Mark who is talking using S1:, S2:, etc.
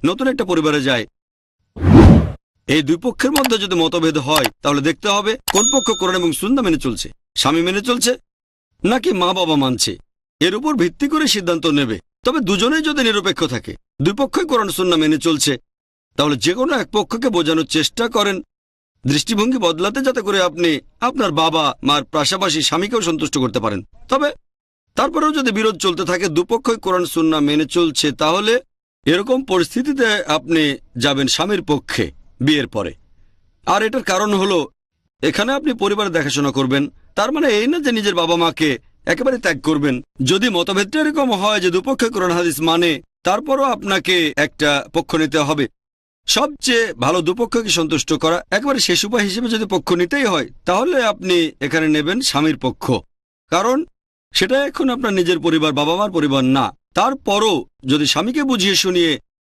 S1: নতুন একটা পরিবারে যায়, এই দুই পক্ষের মধ্যে যদি মতভেদ হয় তাহলে দেখতে হবে কোন পক্ষ কোরআন এবং সুন্নাহ মেনে চলছে, স্বামী মেনে চলছে নাকি মা বাবা মানছে। এর উপর ভিত্তি করে সিদ্ধান্ত নেবে। তবে দুজনেই যদি নিরপেক্ষ থাকে, দুই পক্ষই কোরআন সুন্নাহ মেনে চলছে, তাহলে যে কোনো এক পক্ষকে বোঝানোর চেষ্টা করেন, দৃষ্টিভঙ্গি বদলাতে, যাতে করে আপনি আপনার বাবা মার পাশাপাশি স্বামীকেও সন্তুষ্ট করতে পারেন। তবে তারপরেও যদি বিরোধ চলতে থাকে, দুপক্ষই কোরআন সুন্নাহ মেনে চলছে, তাহলে এরকম পরিস্থিতিতে আপনি যাবেন স্বামীর পক্ষে বিয়ের পরে। আর এটার কারণ হলো, এখানে আপনি পরিবার দেখাশোনা করবেন, তার মানে এই না যে নিজের বাবা মাকে একেবারে ত্যাগ করবেন। যদি মতভেদটা এরকম হয় যে দুপক্ষে কোরআন হাদিস মানে, তারপরও আপনাকে একটা পক্ষ নিতে হবে। সবচেয়ে ভালো দুপক্ষকে সন্তুষ্ট করা, একেবারে শেষ উপায় হিসেবে যদি পক্ষ নিতেই হয়, তাহলে আপনি এখানে নেবেন স্বামীর পক্ষ। কারণ সেটা এখন আপনার নিজের পরিবার, বাবা মার পরিবার না। তারপরও যদি স্বামীকে বুঝিয়ে শুনিয়ে